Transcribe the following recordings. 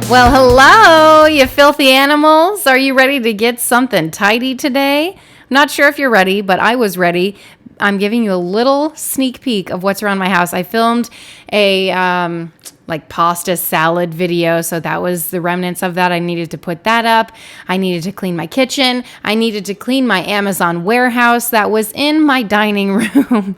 Well, hello, you filthy animals. Are you ready to get something tidy today? I'm not sure if you're ready, but I was ready. I'm giving you a little sneak peek of what's around my house. I filmed a pasta salad video, so that was the remnants of that. I needed to put that up. I needed to clean my kitchen. I needed to clean my Amazon warehouse that was in my dining room.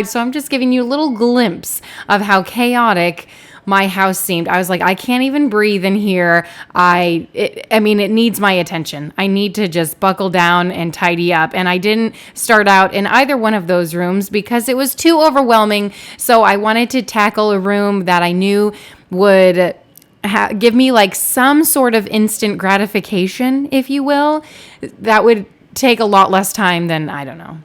So I'm just giving you a little glimpse of how chaotic my house seemed. I was like, I can't even breathe in here. It needs my attention. I need to just buckle down and tidy up. And I didn't start out in either one of those rooms because it was too overwhelming. So I wanted to tackle a room that I knew would give me like some sort of instant gratification, if you will. That would take a lot less time than, I don't know.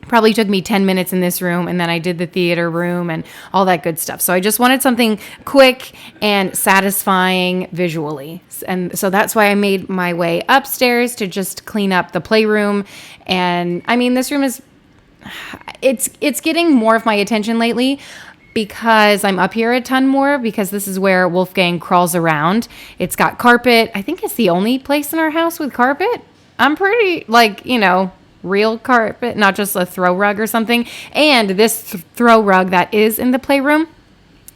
Probably took me 10 minutes in this room, and then I did the theater room and all that good stuff. So I just wanted something quick and satisfying visually. And so that's why I made my way upstairs to just clean up the playroom. And I mean, this room it's getting more of my attention lately because I'm up here a ton more, because this is where Wolfgang crawls around. It's got carpet. I think it's the only place in our house with carpet. I'm pretty real carpet, not just a throw rug or something. And this throw rug that is in the playroom,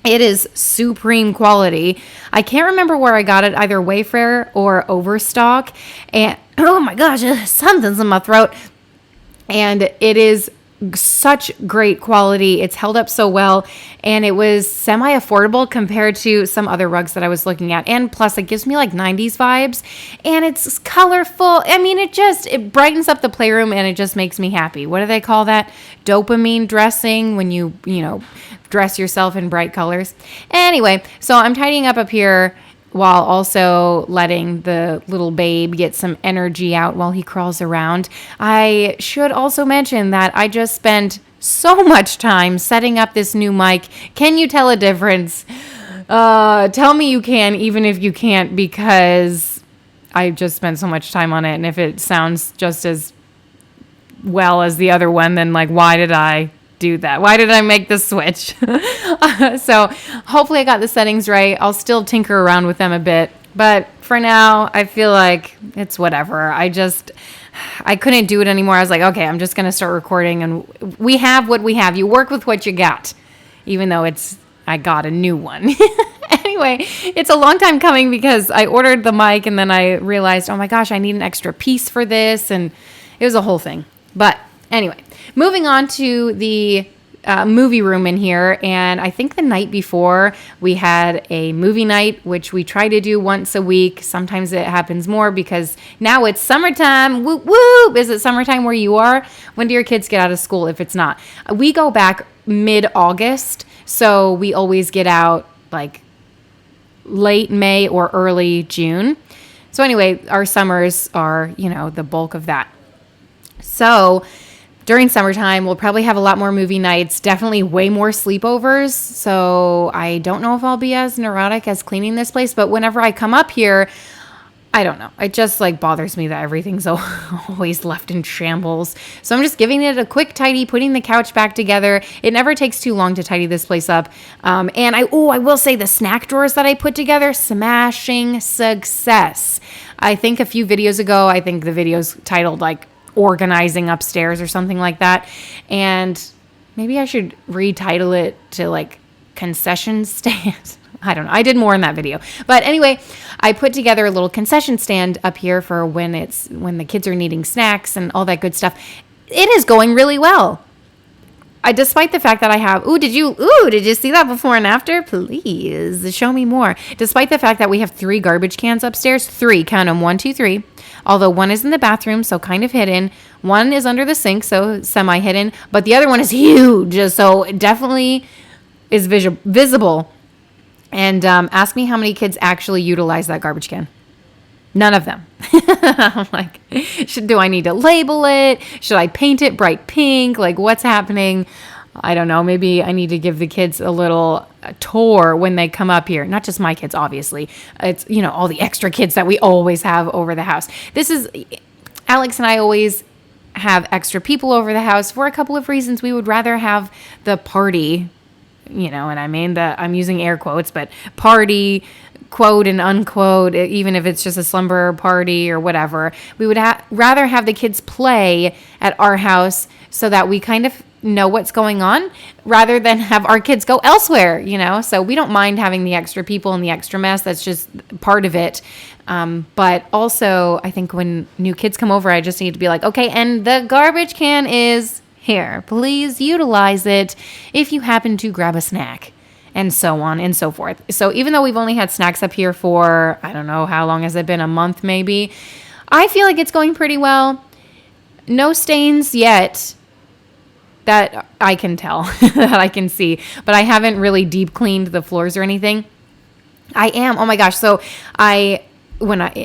it is supreme quality. I can't remember where I got it, either Wayfair or Overstock. And oh my gosh, something's in my throat. And it is such great quality. It's held up so well, and it was semi-affordable compared to some other rugs that I was looking at. And plus, it gives me like 90s vibes, and it's colorful. I mean, it brightens up the playroom, and it just makes me happy. What do they call that? Dopamine dressing, when you dress yourself in bright colors. Anyway, so I'm tidying up here while also letting the little babe get some energy out while he crawls around. I should also mention that I just spent so much time setting up this new mic. Can you tell a difference? Tell me you can, even if you can't, because I just spent so much time on it. And if it sounds just as well as the other one, then why did I do that? Why did I make the switch? So hopefully I got the settings right. I'll still tinker around with them a bit, but for now I feel like it's whatever. I couldn't do it anymore. I was like, okay, I'm just going to start recording, and we have what we have. You work with what you got, even though I got a new one. Anyway, it's a long time coming because I ordered the mic and then I realized, oh my gosh, I need an extra piece for this, and it was a whole thing. But anyway, moving on to the movie room in here. And I think the night before we had a movie night, which we try to do once a week. Sometimes it happens more because now it's summertime. Whoop, whoop. Is it summertime where you are? When do your kids get out of school if it's not? We go back mid-August. So we always get out like late May or early June. So anyway, our summers are, the bulk of that. So during summertime, we'll probably have a lot more movie nights, definitely way more sleepovers. So I don't know if I'll be as neurotic as cleaning this place, but whenever I come up here, I don't know. It just bothers me that everything's always left in shambles. So I'm just giving it a quick tidy, putting the couch back together. It never takes too long to tidy this place up. And I will say the snack drawers that I put together, smashing success. I think a few videos ago, the video's titled organizing upstairs or something like that. And maybe I should retitle it to concession stand. I don't know. I did more in that video. But anyway, I put together a little concession stand up here for when the kids are needing snacks and all that good stuff. It is going really well. Despite the fact that I have, did you see that before and after? Please show me more. Despite the fact that we have 3 garbage cans upstairs, 3, count them, 1, 2, 3. Although one is in the bathroom, so kind of hidden. One is under the sink, so semi-hidden. But the other one is huge, so it definitely is visible. And ask me how many kids actually utilize that garbage can. None of them. I'm like, do I need to label it? Should I paint it bright pink? What's happening? I don't know. Maybe I need to give the kids a little tour when they come up here. Not just my kids, obviously. It's, all the extra kids that we always have over the house. Alex and I always have extra people over the house for a couple of reasons. We would rather have the party, and I mean I'm using air quotes, but party quote and unquote, even if it's just a slumber party or whatever. We would rather have the kids play at our house so that we kind of know what's going on rather than have our kids go elsewhere, So we don't mind having the extra people and the extra mess. That's just part of it. But also, I think when new kids come over, I just need to be like, okay, and the garbage can is here. Please utilize it if you happen to grab a snack. And so on and so forth. So even though we've only had snacks up here for, I don't know, how long has it been? A month maybe? I feel like it's going pretty well. No stains yet that I can tell, that I can see. But I haven't really deep cleaned the floors or anything. I am. Oh my gosh. So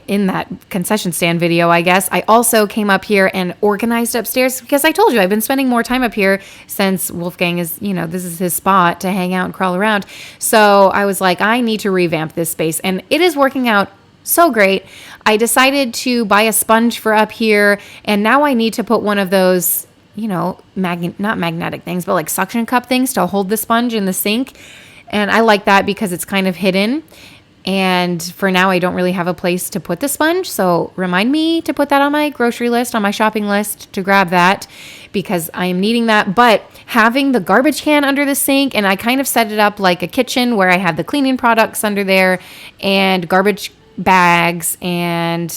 in that concession stand video, I guess, I also came up here and organized upstairs because I told you I've been spending more time up here since Wolfgang is, this is his spot to hang out and crawl around. So I was like, I need to revamp this space, and it is working out so great. I decided to buy a sponge for up here, and now I need to put one of those, not magnetic things, but like suction cup things to hold the sponge in the sink. And I like that because it's kind of hidden. And for now, I don't really have a place to put the sponge. So remind me to put that on my grocery list, on my shopping list, to grab that because I am needing that. But having the garbage can under the sink, and I kind of set it up like a kitchen where I have the cleaning products under there and garbage bags and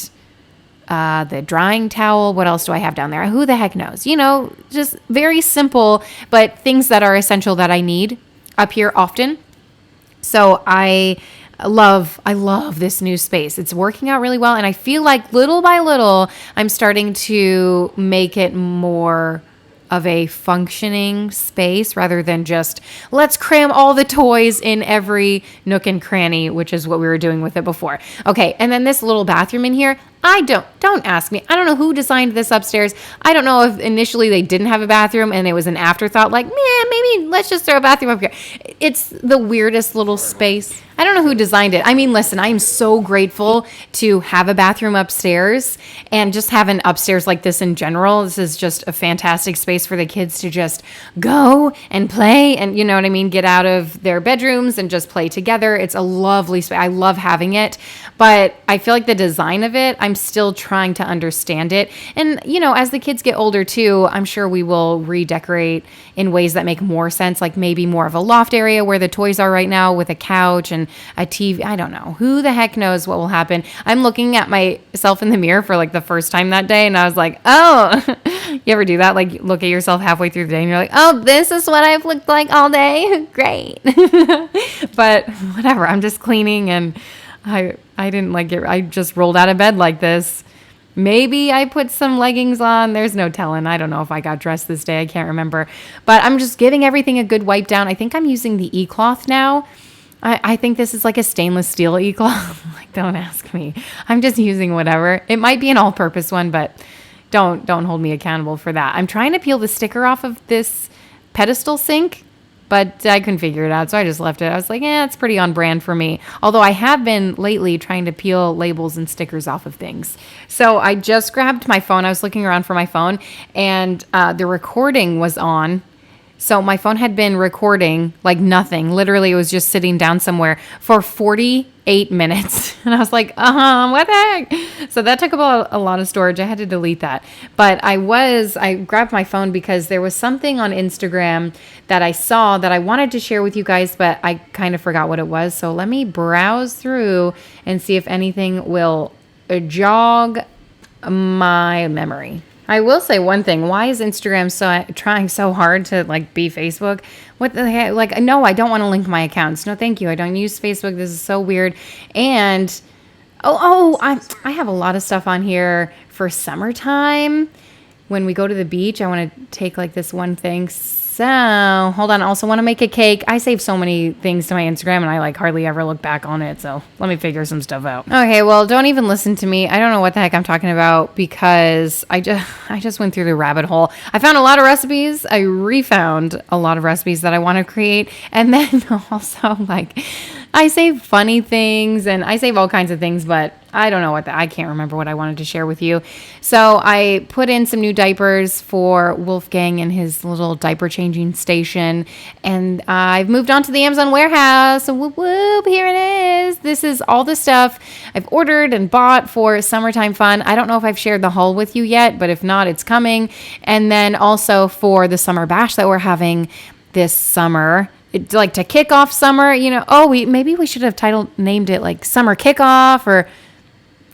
the drying towel. What else do I have down there? Who the heck knows? Just very simple, but things that are essential that I need up here often. So I love this new space. It's working out really well. And I feel like little by little, I'm starting to make it more of a functioning space rather than just let's cram all the toys in every nook and cranny, which is what we were doing with it before. Okay. And then this little bathroom in here, don't ask me. I don't know who designed this upstairs. I don't know if initially they didn't have a bathroom and it was an afterthought, like, maybe let's just throw a bathroom up here. It's the weirdest little space. I don't know who designed it. I mean, listen, I am so grateful to have a bathroom upstairs and just have an upstairs like this in general. This is just a fantastic space for the kids to just go and play and, you know what I mean, get out of their bedrooms and just play together. It's a lovely space. I love having it, but I feel like the design of it, I'm still trying to understand it. And, as the kids get older too, I'm sure we will redecorate in ways that make more sense, like maybe more of a loft area where the toys are right now with a couch and a TV. I don't know. Who the heck knows what will happen? I'm looking at myself in the mirror for like the first time that day, and I was like, oh, you ever do that? Like look at yourself halfway through the day and you're like, oh, this is what I've looked like all day. Great. But whatever. I'm just cleaning, and I didn't like it. I just rolled out of bed like this. Maybe I put some leggings on. There's no telling. I don't know if I got dressed this day. I can't remember. But I'm just giving everything a good wipe down. I think I'm using the e-cloth now. I think this is like a stainless steel e-cloth. Like, don't ask me. I'm just using whatever. It might be an all-purpose one, but don't hold me accountable for that. I'm trying to peel the sticker off of this pedestal sink, but I couldn't figure it out, so I just left it. I was like, it's pretty on brand for me. Although I have been lately trying to peel labels and stickers off of things. So I just grabbed my phone. I was looking around for my phone, and the recording was on. So my phone had been recording like nothing. Literally, it was just sitting down somewhere for 48 minutes. And I was like, what the heck? So that took up a lot of storage. I had to delete that. But I grabbed my phone because there was something on Instagram that I saw that I wanted to share with you guys, but I kind of forgot what it was. So let me browse through and see if anything will jog my memory. I will say one thing. Why is Instagram trying so hard to like be Facebook? What the heck? Like, no, I don't want to link my accounts. No, thank you. I don't use Facebook. This is so weird. And I have a lot of stuff on here for summertime. When we go to the beach, I want to take like this one thing. So hold on. I also want to make a cake. I save so many things to my Instagram, and I like hardly ever look back on it. So let me figure some stuff out. Okay, well, don't even listen to me. I don't know what the heck I'm talking about because I just went through the rabbit hole. I found a lot of recipes. I refound a lot of recipes that I want to create, and then also like I save funny things and I save all kinds of things, but I don't know I can't remember what I wanted to share with you. So I put in some new diapers for Wolfgang and his little diaper changing station. And I've moved on to the Amazon warehouse. So whoop, whoop, here it is. This is all the stuff I've ordered and bought for summertime fun. I don't know if I've shared the haul with you yet, but if not, it's coming. And then also for the summer bash that we're having this summer. It's like to kick off summer, maybe we should have named it like summer kickoff, or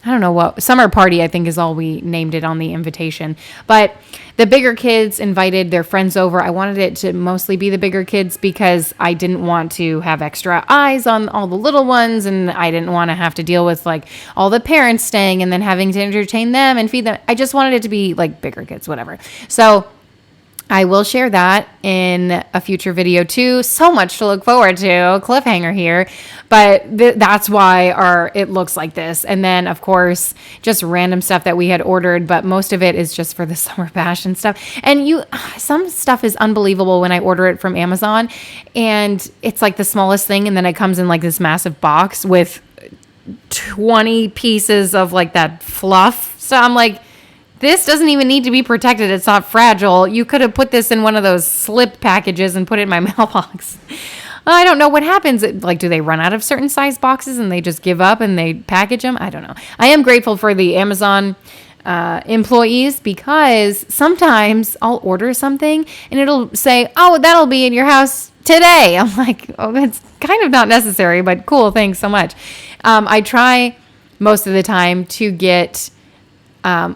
I don't know what, summer party, I think is all we named it on the invitation. But the bigger kids invited their friends over. I wanted it to mostly be the bigger kids because I didn't want to have extra eyes on all the little ones, and I didn't want to have to deal with like all the parents staying and then having to entertain them and feed them. I just wanted it to be like bigger kids, whatever. So I will share that in a future video too. So much to look forward to. Cliffhanger here. But that's why it looks like this. And then, of course, just random stuff that we had ordered. But most of it is just for the summer bash and stuff. And some stuff is unbelievable when I order it from Amazon. And it's like the smallest thing. And then it comes in like this massive box with 20 pieces of like that fluff. So I'm like, this doesn't even need to be protected. It's not fragile. You could have put this in one of those slip packages and put it in my mailbox. I don't know what happens. Like, do they run out of certain size boxes and they just give up and they package them? I don't know. I am grateful for the Amazon employees because sometimes I'll order something and it'll say, oh, that'll be in your house today. I'm like, oh, that's kind of not necessary, but cool. Thanks so much. I try most of the time to get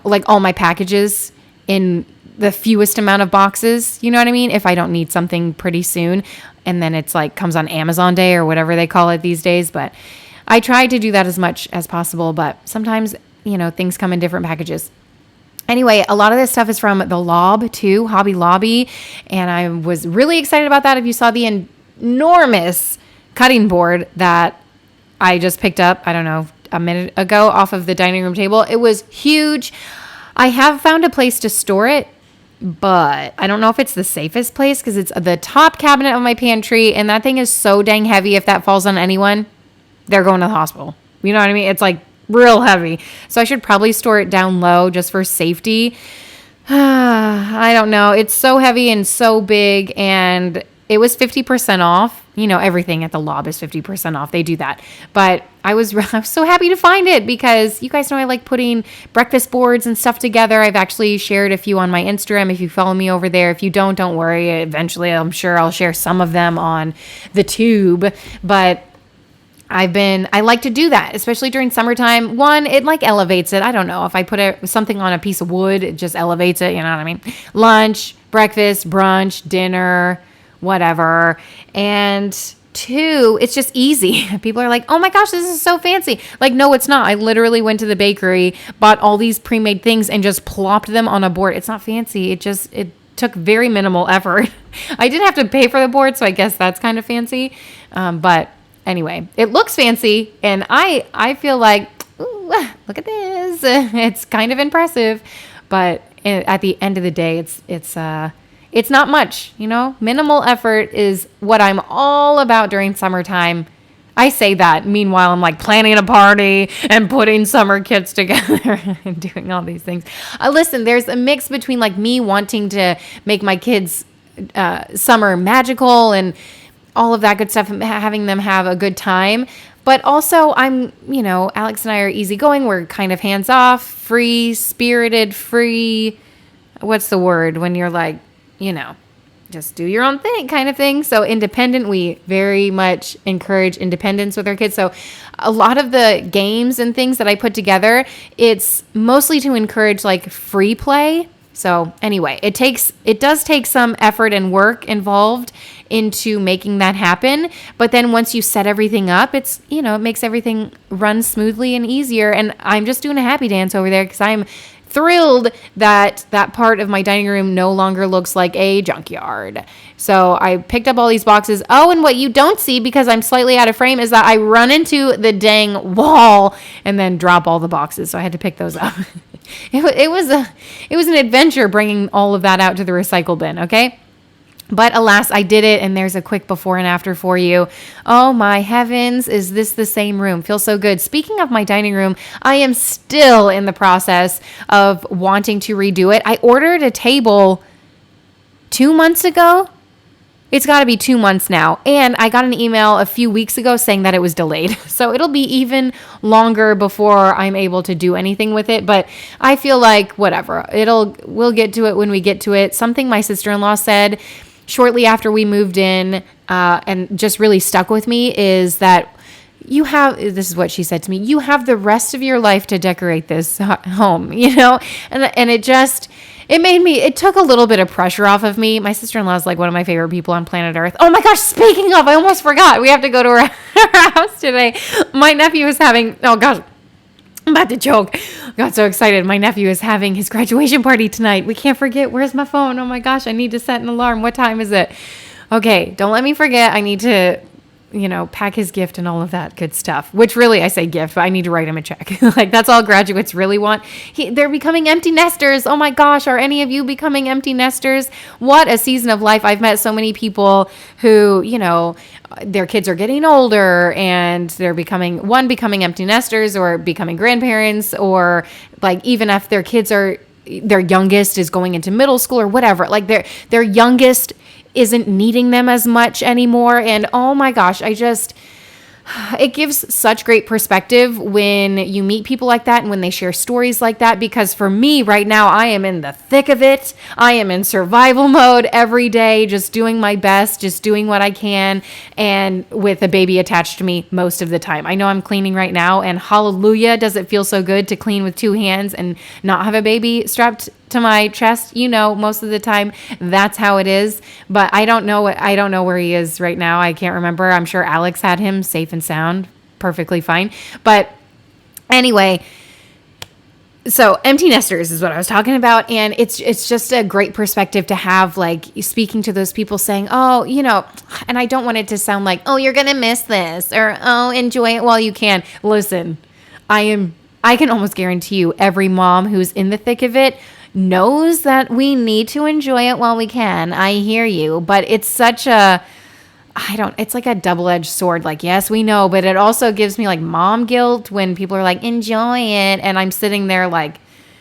like all my packages in the fewest amount of boxes, you know what I mean? If I don't need something pretty soon, and then it's like comes on Amazon Day or whatever they call it these days. But I try to do that as much as possible, but sometimes, things come in different packages. Anyway, a lot of this stuff is from the Lob too, Hobby Lobby, and I was really excited about that. If you saw the enormous cutting board that I just picked up, I don't know, a minute ago off of the dining room table. It was huge. I have found a place to store it, but I don't know if it's the safest place because it's the top cabinet of my pantry, and that thing is so dang heavy. If that falls on anyone, they're going to the hospital. You know what I mean? It's like real heavy. So I should probably store it down low just for safety. I don't know. It's so heavy and so big, and it was 50% off. Everything at the Lob is 50% off. They do that. But I was so happy to find it because you guys know I like putting breakfast boards and stuff together. I've actually shared a few on my Instagram if you follow me over there. If you don't worry. Eventually, I'm sure I'll share some of them on the tube. But I like to do that, especially during summertime. One, it like elevates it. I don't know. If I put something on a piece of wood, it just elevates it. You know what I mean? Lunch, breakfast, brunch, dinner, whatever. And two, it's just easy. People are like, oh my gosh, this is so fancy. Like, no, it's not. I literally went to the bakery, bought all these pre-made things and just plopped them on a board. It's not fancy. It took very minimal effort. I did have to pay for the board, so I guess that's kind of fancy. But anyway, it looks fancy, and I feel like, ooh, look at this. It's kind of impressive, but at the end of the day, it's not much, Minimal effort is what I'm all about during summertime. I say that. Meanwhile, I'm like planning a party and putting summer kits together and doing all these things. Listen, there's a mix between like me wanting to make my kids' summer magical and all of that good stuff, having them have a good time. But also Alex and I are easygoing. We're kind of hands off, free, spirited, free. What's the word when you're like, just do your own thing kind of thing. So independent, we very much encourage independence with our kids. So a lot of the games and things that I put together, it's mostly to encourage like free play. So anyway, it does take some effort and work involved into making that happen. But then once you set everything up, it makes everything run smoothly and easier. And I'm just doing a happy dance over there because I'm thrilled that part of my dining room no longer looks like a junkyard. So I picked up all these boxes. Oh, and what you don't see because I'm slightly out of frame is that I run into the dang wall and then drop all the boxes. So I had to pick those up. It was an adventure bringing all of that out to the recycle bin. Okay. But alas, I did it, and there's a quick before and after for you. Oh my heavens, is this the same room? Feels so good. Speaking of my dining room, I am still in the process of wanting to redo it. I ordered a table 2 months ago. It's got to be 2 months now. And I got an email a few weeks ago saying that it was delayed. So it'll be even longer before I'm able to do anything with it. But I feel like whatever. We'll get to it when we get to it. Something my sister-in-law said shortly after we moved in, and just really stuck with me, is that this is what she said to me, you have the rest of your life to decorate this home, and it took a little bit of pressure off of me. My sister-in-law is like one of my favorite people on planet Earth. Oh my gosh, speaking of, I almost forgot. We have to go to her house today. My nephew is having, oh gosh, I'm about to choke. I got so excited. My nephew is having his graduation party tonight. We can't forget. Where's my phone? Oh my gosh, I need to set an alarm. What time is it? Okay, don't let me forget. I need to pack his gift and all of that good stuff, which really I say gift, but I need to write him a check. Like that's all graduates really want. They're becoming empty nesters. Oh my gosh. Are any of you becoming empty nesters? What a season of life. I've met so many people who, their kids are getting older and they're becoming empty nesters or becoming grandparents, or like even if their youngest is going into middle school or whatever, like their youngest isn't needing them as much anymore. And oh my gosh, it gives such great perspective when you meet people like that and when they share stories like that, because for me right now, I am in the thick of it. I am in survival mode every day, just doing my best, just doing what I can, and with a baby attached to me most of the time. I know I'm cleaning right now, and hallelujah, does it feel so good to clean with 2 hands and not have a baby strapped to my chest. Most of the time that's how it is, but I don't know where he is right now. I can't remember. I'm sure Alex had him safe and sound, perfectly fine. But anyway, so empty nesters is what I was talking about. And it's just a great perspective to have, like speaking to those people saying, oh, and I don't want it to sound like, oh, you're going to miss this, or, oh, enjoy it while you can. Listen, I can almost guarantee you every mom who's in the thick of it knows that we need to enjoy it while we can. I hear you, but it's it's like a double-edged sword. Like, yes, we know, but it also gives me like mom guilt when people are like, enjoy it. And I'm sitting there like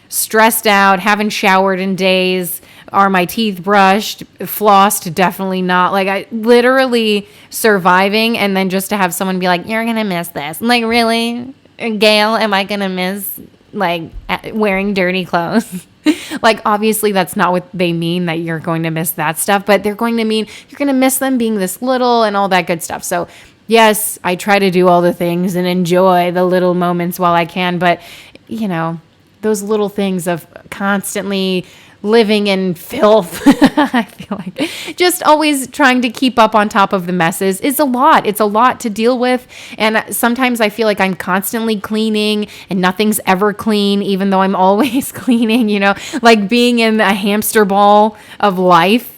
stressed out, haven't showered in days. Are my teeth brushed, flossed? Definitely not. Like I literally surviving. And then just to have someone be like, you're going to miss this. I'm like, really? Gail, am I going to miss like wearing dirty clothes? Like, obviously that's not what they mean, that you're going to miss that stuff, but they're going to mean you're going to miss them being this little and all that good stuff. So yes, I try to do all the things and enjoy the little moments while I can, but those little things of constantly living in filth, I feel like just always trying to keep up on top of the messes is a lot. It's a lot to deal with. And sometimes I feel like I'm constantly cleaning and nothing's ever clean, even though I'm always cleaning, like being in a hamster ball of life.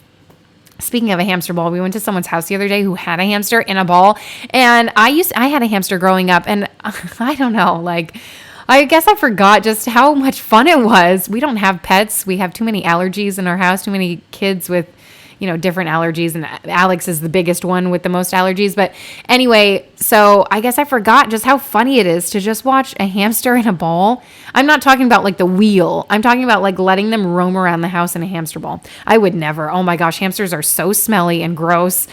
Speaking of a hamster ball, we went to someone's house the other day who had a hamster in a ball. And I had a hamster growing up, and I don't know, like, I guess I forgot just how much fun it was. We don't have pets. We have too many allergies in our house, too many kids with, different allergies. And Alex is the biggest one with the most allergies. But anyway, so I guess I forgot just how funny it is to just watch a hamster in a ball. I'm not talking about like the wheel. I'm talking about like letting them roam around the house in a hamster ball. I would never. Oh my gosh, hamsters are so smelly and gross.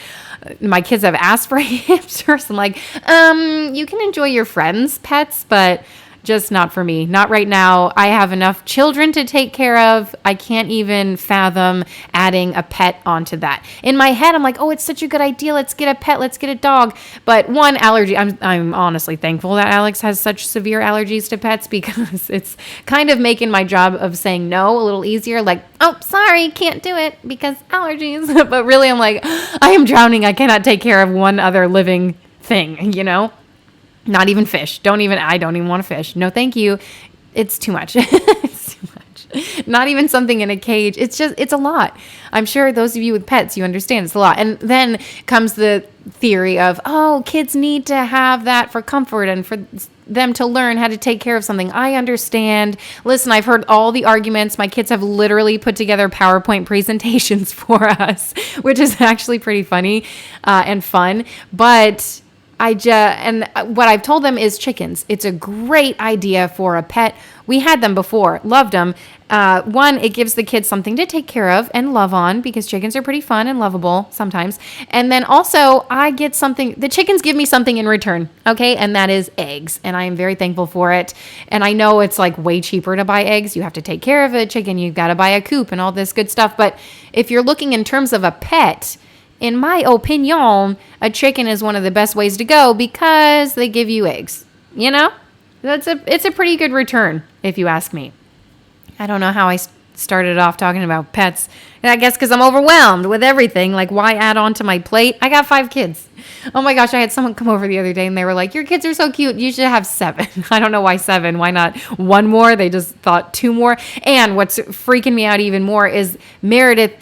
My kids have asked for hamsters. I'm like, you can enjoy your friends' pets, but just not for me. Not right now. I have enough children to take care of. I can't even fathom adding a pet onto that. In my head, I'm like, oh, it's such a good idea. Let's get a pet. Let's get a dog. But one, allergy. I'm honestly thankful that Alex has such severe allergies to pets, because it's kind of making my job of saying no a little easier. Like, oh, sorry, can't do it because allergies. But really, I'm like, I am drowning. I cannot take care of one other living thing, Not even fish. I don't even want to fish. No, thank you. It's too much. It's too much. Not even something in a cage. It's a lot. I'm sure those of you with pets, you understand it's a lot. And then comes the theory of, oh, kids need to have that for comfort and for them to learn how to take care of something. I understand. Listen, I've heard all the arguments. My kids have literally put together PowerPoint presentations for us, which is actually pretty funny and fun. But and what I've told them is chickens. It's a great idea for a pet. We had them before, loved them. One, it gives the kids something to take care of and love on because chickens are pretty fun and lovable sometimes. And then also I get something, the chickens give me something in return. Okay. And that is eggs. And I am very thankful for it. And I know it's like way cheaper to buy eggs. You have to take care of a chicken. You've got to buy a coop and all this good stuff. But if you're looking in terms of a pet, in my opinion, a chicken is one of the best ways to go because they give you eggs. You know, it's a pretty good return if you ask me. I don't know how I started off talking about pets. I guess because I'm overwhelmed with everything. Like, why add on to my plate? I got 5 kids. Oh my gosh, I had someone come over the other day and they were like, your kids are so cute. You should have 7. I don't know why 7. Why not 1 more? They just thought 2 more. And what's freaking me out even more is Meredith,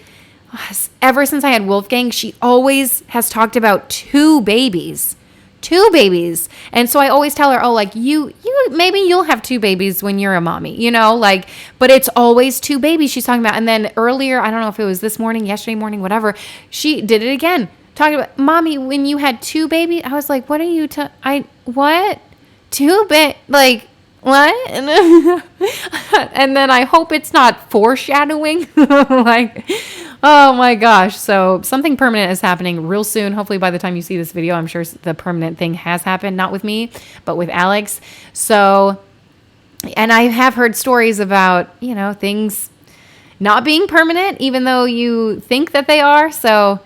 ever since I had Wolfgang, she always has talked about 2 babies. 2 babies. And so I always tell her, oh, like you maybe you'll have 2 babies when you're a mommy, you know, like, but it's always 2 babies she's talking about. And then earlier, I don't know if it was this morning, yesterday morning, whatever, she did it again. Talking about, mommy, when you had 2 babies, I was like, what are you, what? 2 like, what? And then I hope it's not foreshadowing. Like, oh my gosh. So something permanent is happening real soon. Hopefully by the time you see this video, I'm sure the permanent thing has happened, not with me, but with Alex. So, and I have heard stories about, you know, things not being permanent, even though you think that they are. So,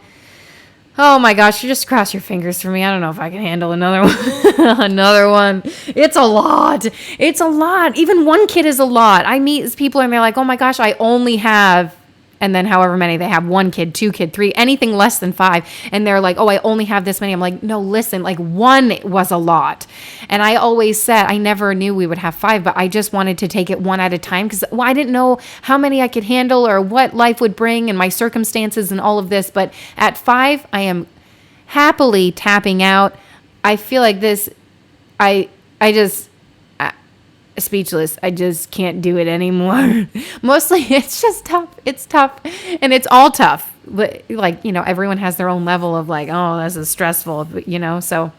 oh my gosh, you just cross your fingers for me. I don't know if I can handle another one. Another one. It's a lot. It's a lot. Even 1 kid is a lot. I meet people and they're like, oh my gosh, I only have, and then however many they have, 1 kid, 2 kid, 3, anything less than 5. And they're like, oh, I only have this many. I'm like, no, listen, like 1 was a lot. And I always said, I never knew we would have 5, but I just wanted to take it 1 at a time because I didn't know how many I could handle or what life would bring and my circumstances and all of this. But at 5, I am happily tapping out. I feel like this, I just, speechless. I just can't do it anymore. Mostly it's just tough. It's tough. And it's all tough. Like, you know, everyone has their own level of like, oh, this is stressful, you know? So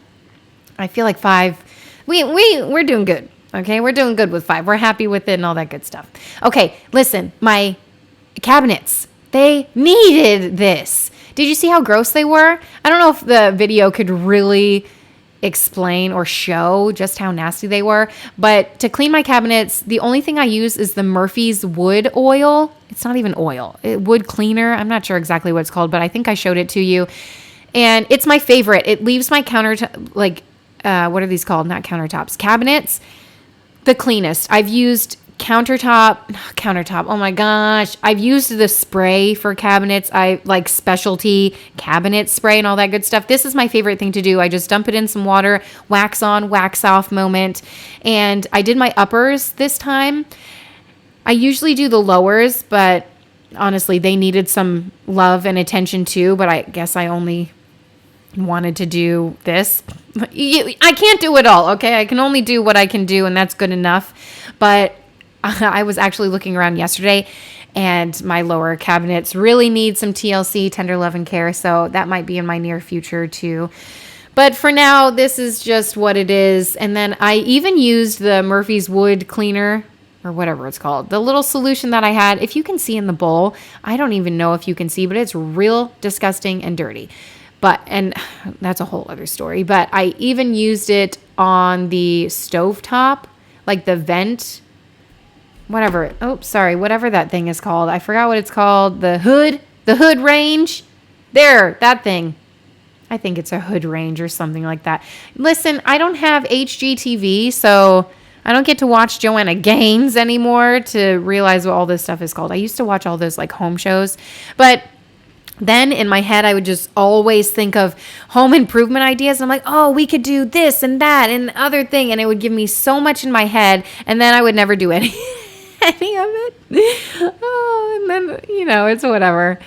I feel like 5, we're doing good. Okay. We're doing good with 5. We're happy with it and all that good stuff. Okay. Listen, my cabinets, they needed this. Did you see how gross they were? I don't know if the video could really explain or show just how nasty they were, but to clean my cabinets, the only thing I use is the Murphy's wood oil. It's not even oil, wood cleaner. I'm not sure exactly what it's called, but I think I showed it to you. And it's my favorite. It leaves my countertop, like, what are these called? Not countertops, cabinets, the cleanest. I've used countertop. Oh my gosh. I've used the spray for cabinets. I like specialty cabinet spray and all that good stuff. This is my favorite thing to do. I just dump it in some water, wax on, wax off moment. And I did my uppers this time. I usually do the lowers, but honestly, they needed some love and attention too. But I guess I only wanted to do this. I can't do it all. Okay. I can only do what I can do and that's good enough. But I was actually looking around yesterday and my lower cabinets really need some TLC, tender love and care. So that might be in my near future too. But for now, this is just what it is. And then I even used the Murphy's wood cleaner or whatever it's called. The little solution that I had, if you can see in the bowl, I don't even know if you can see, but it's real disgusting and dirty. And that's a whole other story. But I even used it on the stovetop, like the vent, whatever that thing is called. I forgot what it's called. The hood range. There, that thing. I think it's a hood range or something like that. Listen, I don't have HGTV, so I don't get to watch Joanna Gaines anymore to realize what all this stuff is called. I used to watch all those like home shows, but then in my head, I would just always think of home improvement ideas. I'm like, oh, we could do this and that and other thing. And it would give me so much in my head. And then I would never do any of it. Oh, and then, it's whatever.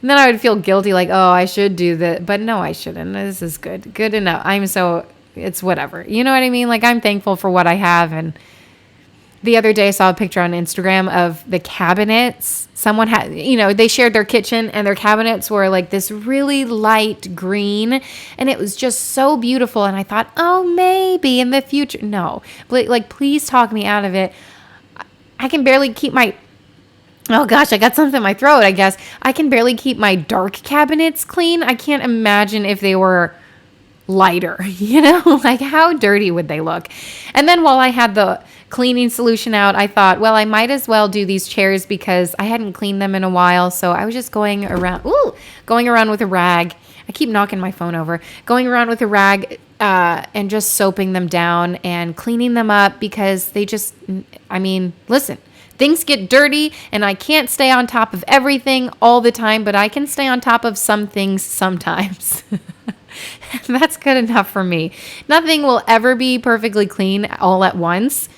And then I would feel guilty like, oh, I should do that. But no, I shouldn't. This is good. Good enough. I'm so it's whatever. You know what I mean? Like, I'm thankful for what I have. And the other day I saw a picture on Instagram of the cabinets. Someone had, they shared their kitchen and their cabinets were like this really light green, and it was just so beautiful. And I thought, oh, maybe in the future. No, like, please talk me out of it. I can barely keep oh gosh, I got something in my throat, I guess. I can barely keep my dark cabinets clean. I can't imagine if they were lighter, like how dirty would they look? And then while I had the cleaning solution out, I thought, well, I might as well do these chairs because I hadn't cleaned them in a while. So I was just going around with a rag. I keep knocking my phone over. Going around with a rag and just soaping them down and cleaning them up because they just, listen, things get dirty and I can't stay on top of everything all the time, but I can stay on top of some things sometimes. That's good enough for me. Nothing will ever be perfectly clean all at once.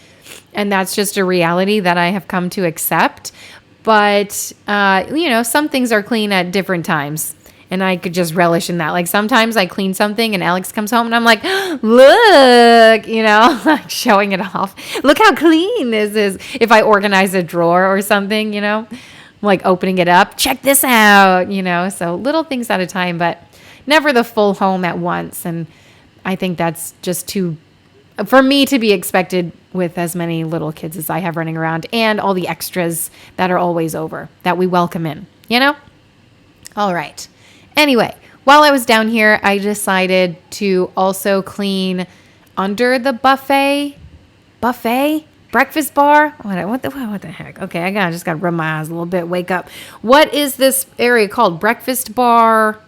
And that's just a reality that I have come to accept. But, some things are clean at different times. And I could just relish in that. Like sometimes I clean something and Alex comes home and I'm like, look, like showing it off. Look how clean this is. If I organize a drawer or something, like opening it up, check this out, so little things at a time, but never the full home at once. And I think that's just too, for me to be expected with as many little kids as I have running around and all the extras that are always over that we welcome in, All right. Anyway, while I was down here, I decided to also clean under the buffet, breakfast bar. What the heck? Okay, I just got to rub my eyes a little bit, wake up. What is this area called? Breakfast bar,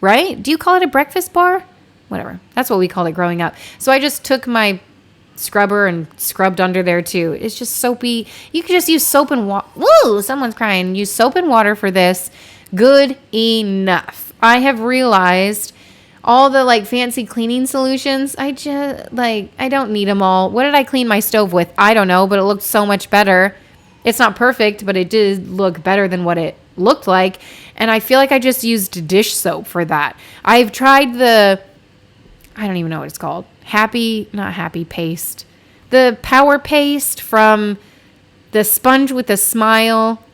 right? Do you call it a breakfast bar? Whatever. That's what we called it growing up. So I just took my scrubber and scrubbed under there too. It's just soapy. You can just use soap and water. Woo! Someone's crying. Use soap and water for this. Good enough. I have realized all the fancy cleaning solutions, I don't need them all. What did I clean my stove with? I don't know, but it looked so much better. It's not perfect, but it did look better than what it looked like. And I feel like I just used dish soap for that. I've tried I don't even know what it's called. Not happy paste. The power paste from the sponge with a smile.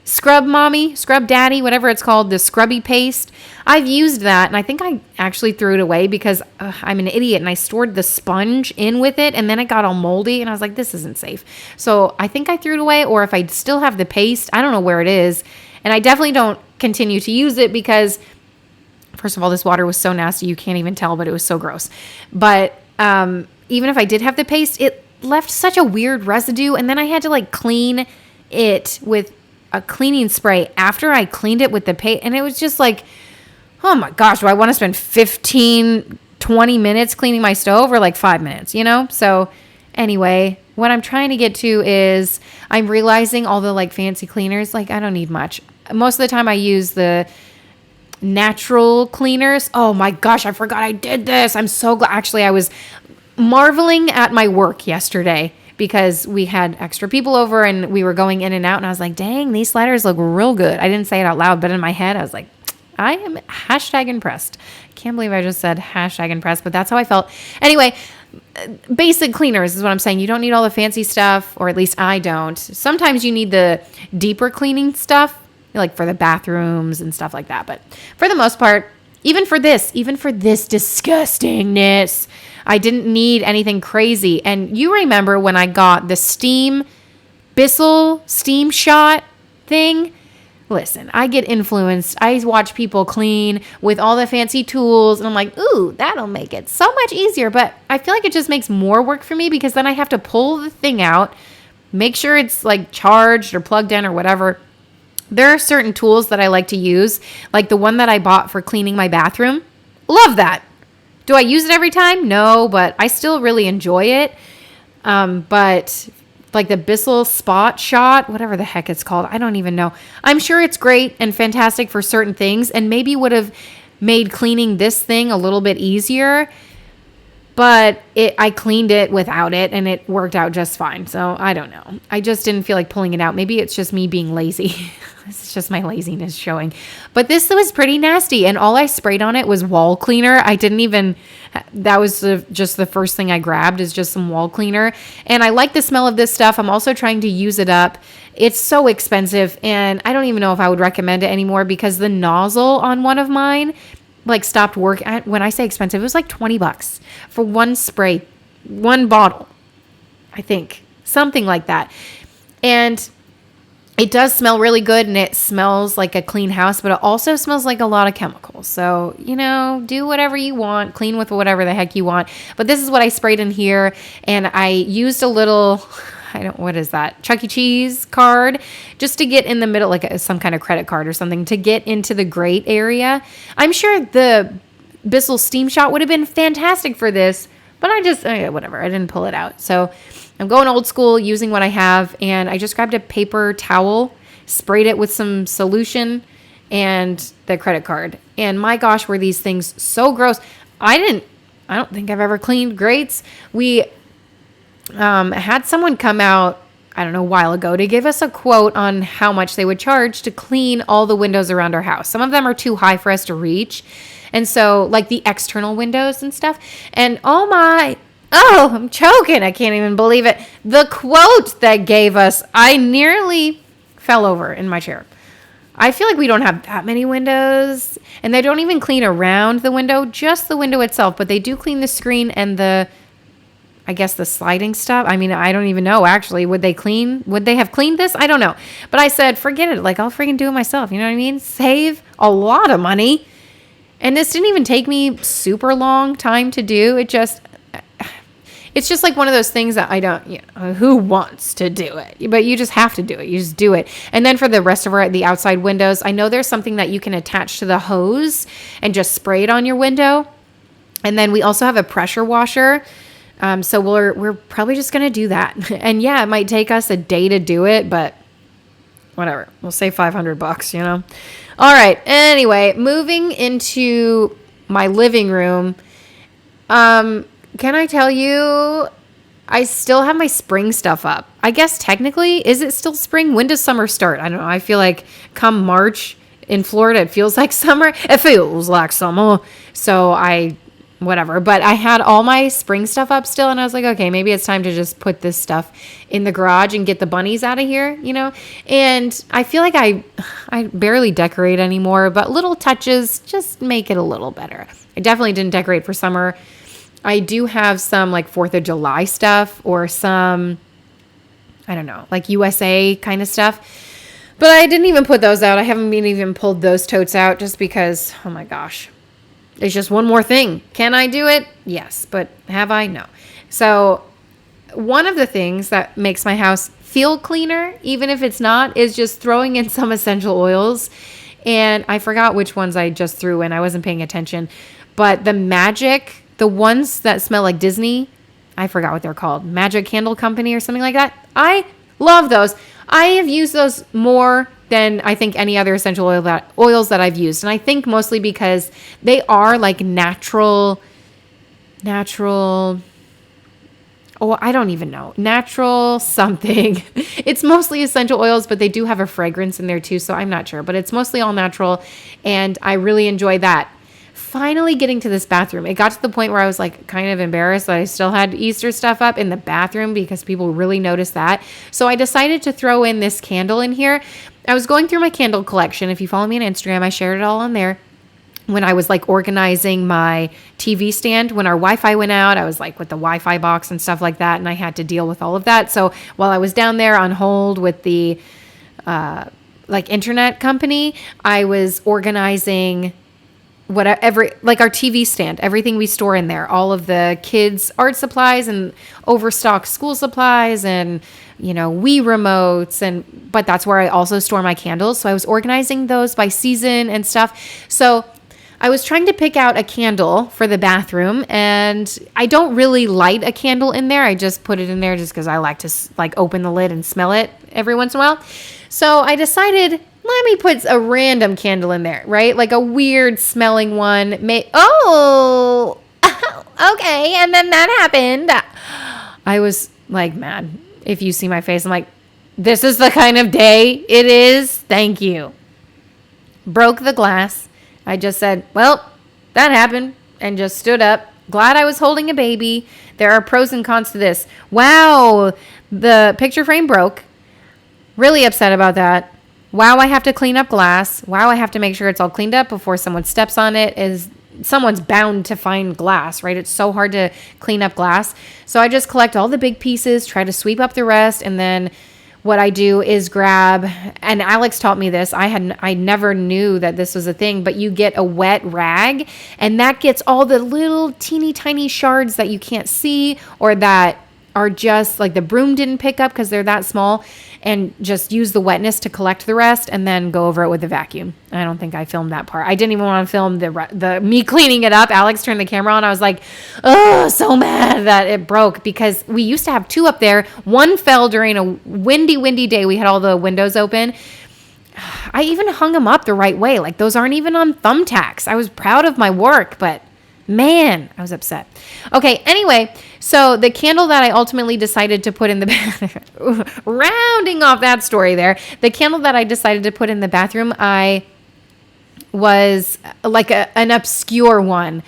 Scrub mommy, scrub daddy, whatever it's called, the scrubby paste. I've used that, and I think I actually threw it away because I'm an idiot, and I stored the sponge in with it, and then it got all moldy, and I was like, this isn't safe. So I think I threw it away, or if I still have the paste, I don't know where it is, and I definitely don't continue to use it because, first of all, this water was so nasty, you can't even tell, but it was so gross. But even if I did have the paste, it left such a weird residue, and then I had to clean it with a cleaning spray after I cleaned it with the paste. And it was just like, oh my gosh, do I want to spend 15, 20 minutes cleaning my stove or 5 minutes, So anyway, what I'm trying to get to is I'm realizing all the fancy cleaners, I don't need much. Most of the time I use the natural cleaners. Oh my gosh, I forgot I did this. I'm so glad. Actually, I was marveling at my work yesterday because we had extra people over and we were going in and out. And I was like, dang, these sliders look real good. I didn't say it out loud, but in my head, I was like, I am #impressed. Can't believe I just said #impressed, but that's how I felt. Anyway, basic cleaners is what I'm saying. You don't need all the fancy stuff, or at least I don't. Sometimes you need the deeper cleaning stuff, for the bathrooms and stuff like that. But for the most part, even for this disgustingness, I didn't need anything crazy. And you remember when I got the Bissel steam shot thing? Listen, I get influenced. I watch people clean with all the fancy tools, and I'm like, ooh, that'll make it so much easier. But I feel like it just makes more work for me because then I have to pull the thing out, make sure it's charged or plugged in or whatever. There are certain tools that I like to use, like the one that I bought for cleaning my bathroom. Love that. Do I use it every time? No, but I still really enjoy it. But the Bissel spot shot, whatever the heck it's called, I don't even know. I'm sure it's great and fantastic for certain things and maybe would have made cleaning this thing a little bit easier. But I cleaned it without it and it worked out just fine. So I don't know. I just didn't feel like pulling it out. Maybe it's just me being lazy. It's just my laziness showing. But this was pretty nasty. And all I sprayed on it was wall cleaner. I didn't even, that was just the first thing I grabbed is just some wall cleaner. And I like the smell of this stuff. I'm also trying to use it up. It's so expensive. And I don't even know if I would recommend it anymore because the nozzle on one of mine like stopped working. When I say expensive, it was like $20 for one spray, one bottle, I think, something like that. And it does smell really good and it smells like a clean house, but it also smells like a lot of chemicals. So, do whatever you want, clean with whatever the heck you want. But this is what I sprayed in here. And I used a little, what is that? Chuck E. Cheese card just to get in the middle, like some kind of credit card or something to get into the grate area. I'm sure the Bissel steam shot would have been fantastic for this, but I just, whatever. I didn't pull it out. So I'm going old school using what I have. And I just grabbed a paper towel, sprayed it with some solution and the credit card. And my gosh, were these things so gross. I don't think I've ever cleaned grates. We had someone come out, I don't know, a while ago to give us a quote on how much they would charge to clean all the windows around our house. Some of them are too high for us to reach. And so like the external windows and stuff. And I'm choking. I can't even believe it. The quote that gave us, I nearly fell over in my chair. I feel like we don't have that many windows and they don't even clean around the window, just the window itself, but they do clean the screen and the sliding stuff. I mean, I don't even know, actually. Would they have cleaned this? I don't know. But I said, forget it. Like, I'll freaking do it myself. You know what I mean? Save a lot of money. And this didn't even take me super long time to do. It's just like one of those things that I don't, who wants to do it? But you just have to do it. You just do it. And then for the rest of the outside windows, I know there's something that you can attach to the hose and just spray it on your window. And then we also have a pressure washer. So we're probably just going to do that. And yeah, it might take us a day to do it, but whatever. We'll save $500, All right. Anyway, moving into my living room. Can I tell you, I still have my spring stuff up. I guess technically, is it still spring? When does summer start? I don't know. I feel like come March in Florida, it feels like summer. It feels like summer. So whatever. But I had all my spring stuff up still. And I was like, okay, maybe it's time to just put this stuff in the garage and get the bunnies out of here, And I feel like I barely decorate anymore, but little touches just make it a little better. I definitely didn't decorate for summer. I do have some like 4th of July stuff or some, I don't know, like USA kind of stuff. But I didn't even put those out. I haven't even pulled those totes out just because, oh my gosh. It's just one more thing. Can I do it? Yes. But have I? No. So one of the things that makes my house feel cleaner, even if it's not, is just throwing in some essential oils. And I forgot which ones I just threw in. I wasn't paying attention. But the ones that smell like Disney, I forgot what they're called. Magic Candle Company or something like that. I love those. I have used those more than I think any other essential oils that I've used. And I think mostly because they are like natural, I don't even know. Natural something. It's mostly essential oils, but they do have a fragrance in there too. So I'm not sure, but it's mostly all natural. And I really enjoy that. Finally getting to this bathroom. It got to the point where I was like kind of embarrassed that I still had Easter stuff up in the bathroom because people really noticed that. So I decided to throw in this candle in here. I was going through my candle collection. If you follow me on Instagram, I shared it all on there. When I was like organizing my TV stand, when our Wi-Fi went out, I was like with the Wi-Fi box and stuff like that. And I had to deal with all of that. So while I was down there on hold with the internet company, I was organizing whatever, like our TV stand, everything we store in there, all of the kids' art supplies and overstocked school supplies and, Wii remotes. But that's where I also store my candles. So I was organizing those by season and stuff. So I was trying to pick out a candle for the bathroom, and I don't really light a candle in there. I just put it in there just because I like to open the lid and smell it every once in a while. So I decided, let me put a random candle in there, right? Like a weird smelling one. Okay. And then that happened. I was like mad. If you see my face, I'm like, this is the kind of day it is. Thank you. Broke the glass. I just said, well, that happened, and just stood up. Glad I was holding a baby. There are pros and cons to this. Wow, the picture frame broke. Really upset about that. Wow, I have to clean up glass. Wow, I have to make sure it's all cleaned up before someone steps on it. Someone's bound to find glass, right? It's so hard to clean up glass. So I just collect all the big pieces, try to sweep up the rest, and then what I do is grab, and Alex taught me this. I never knew that this was a thing, but you get a wet rag, and that gets all the little teeny tiny shards that you can't see, or that are just like the broom didn't pick up because they're that small, and just use the wetness to collect the rest and then go over it with a vacuum. I don't think I filmed that part. I didn't even want to film the me cleaning it up. Alex turned the camera on. I was like, oh, so mad that it broke, because we used to have two up there. One fell during a windy day. We had all the windows open. I even hung them up the right way. Like, those aren't even on thumbtacks. I was proud of my work, but man, I was upset. Okay, anyway, so the candle that I ultimately decided to put in the bathroom, rounding off that story there, the candle that I decided to put in the bathroom, I was like an obscure one,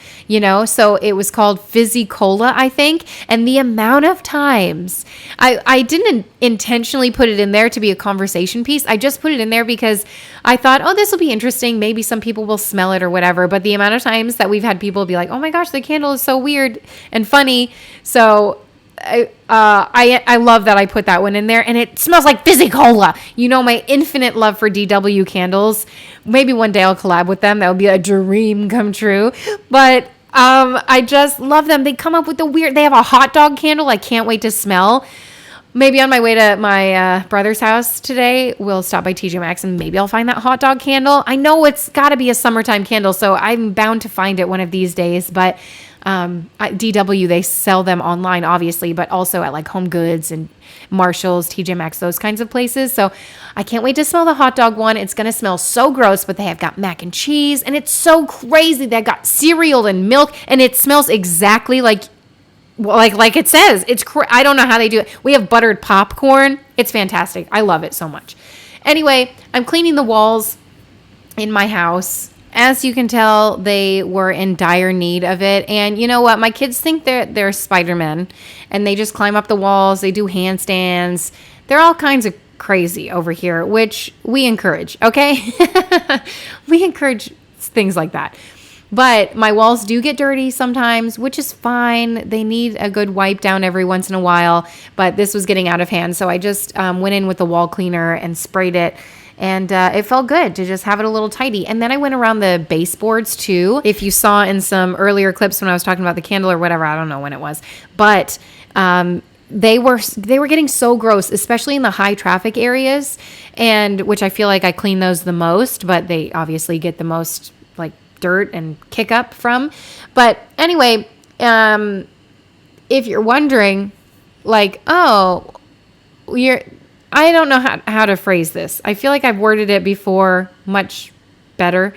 so it was called Fizzy Cola, I think. And the amount of times I didn't intentionally put it in there to be a conversation piece. I just put it in there because I thought, oh, this will be interesting. Maybe some people will smell it or whatever. But the amount of times that we've had people be like, oh my gosh, the candle is so weird and funny. So I love that I put that one in there, and it smells like Fizzy Cola. My infinite love for DW candles. Maybe one day I'll collab with them. That would be a dream come true. But I just love them. They come up with they have a hot dog candle I can't wait to smell. Maybe on my way to my brother's house today, we'll stop by TJ Maxx and maybe I'll find that hot dog candle. I know it's got to be a summertime candle, so I'm bound to find it one of these days. But at DW, they sell them online, obviously, but also at like Home Goods and Marshall's, TJ Maxx, those kinds of places. So I can't wait to smell the hot dog one. It's going to smell so gross, but they have got mac and cheese, and it's so crazy. They got cereal and milk, and it smells exactly like it says. I don't know how they do it. We have buttered popcorn. It's fantastic. I love it so much. Anyway, I'm cleaning the walls in my house. As you can tell, they were in dire need of it. And you know what? My kids think they're Spider-Man, and they just climb up the walls. They do handstands. They're all kinds of crazy over here, which we encourage, okay? We encourage things like that. But my walls do get dirty sometimes, which is fine. They need a good wipe down every once in a while, but this was getting out of hand. So I just went in with the wall cleaner and sprayed it. And it felt good to just have it a little tidy. And then I went around the baseboards too. If you saw in some earlier clips when I was talking about the candle or whatever, I don't know when it was, but they were getting so gross, especially in the high traffic areas, and which I feel like I clean those the most, but they obviously get the most like dirt and kick up from. But anyway, if you're wondering, like, oh, I don't know how to phrase this. I feel like I've worded it before much better.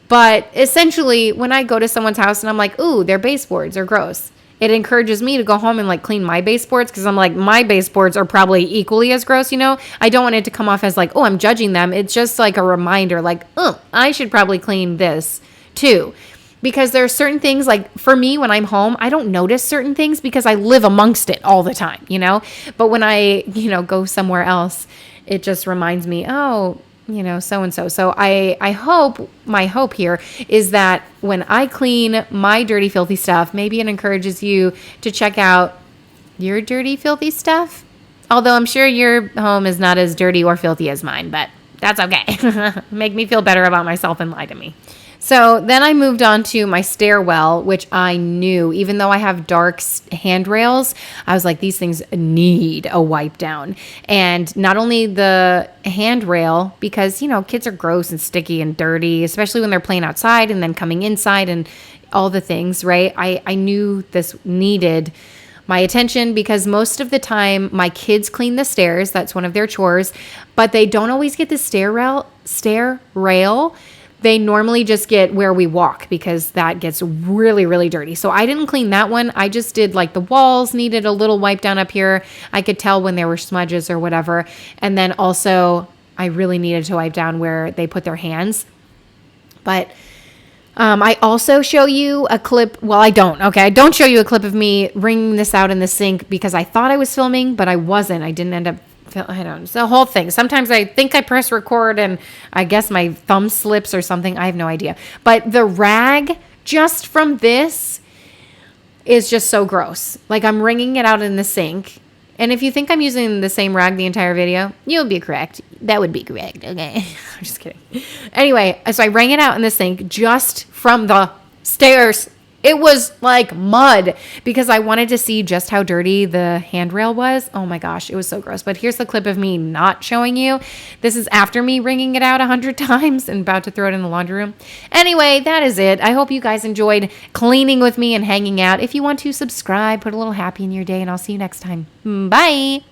But essentially, when I go to someone's house and I'm like, ooh, their baseboards are gross, it encourages me to go home and like clean my baseboards, because I'm like, my baseboards are probably equally as gross, I don't want it to come off as like, oh, I'm judging them. It's just like a reminder, like, oh, I should probably clean this too. Because there are certain things, like for me, when I'm home, I don't notice certain things because I live amongst it all the time, But when I, go somewhere else, it just reminds me, oh, so-and-so. So my hope here is that when I clean my dirty, filthy stuff, maybe it encourages you to check out your dirty, filthy stuff. Although I'm sure your home is not as dirty or filthy as mine, but that's okay. Make me feel better about myself and lie to me. So then I moved on to my stairwell, which I knew, even though I have dark handrails, I was like, these things need a wipe down. And not only the handrail, because, kids are gross and sticky and dirty, especially when they're playing outside and then coming inside and all the things, right? I knew this needed my attention, because most of the time my kids clean the stairs. That's one of their chores, but they don't always get the stair rail they normally just get where we walk because that gets really, really dirty. So I didn't clean that one. I just did like the walls needed a little wipe down up here. I could tell when there were smudges or whatever. And then also I really needed to wipe down where they put their hands. But I also show you a clip. Well, I don't. Okay. I don't show you a clip of me wringing this out in the sink because I thought I was filming, but I wasn't. I didn't end up. I don't know. It's the whole thing. Sometimes I think I press record and I guess my thumb slips or something. I have no idea. But the rag just from this is just so gross. Like I'm wringing it out in the sink. And if you think I'm using the same rag the entire video, you'll be correct. That would be correct. Okay. I'm just kidding. Anyway, so I wring it out in the sink just from the stairs. It was like mud because I wanted to see just how dirty the handrail was. Oh my gosh, it was so gross. But here's the clip of me not showing you. This is after me wringing it out 100 times and about to throw it in the laundry room. Anyway, that is it. I hope you guys enjoyed cleaning with me and hanging out. If you want to subscribe, put a little happy in your day, and I'll see you next time. Bye.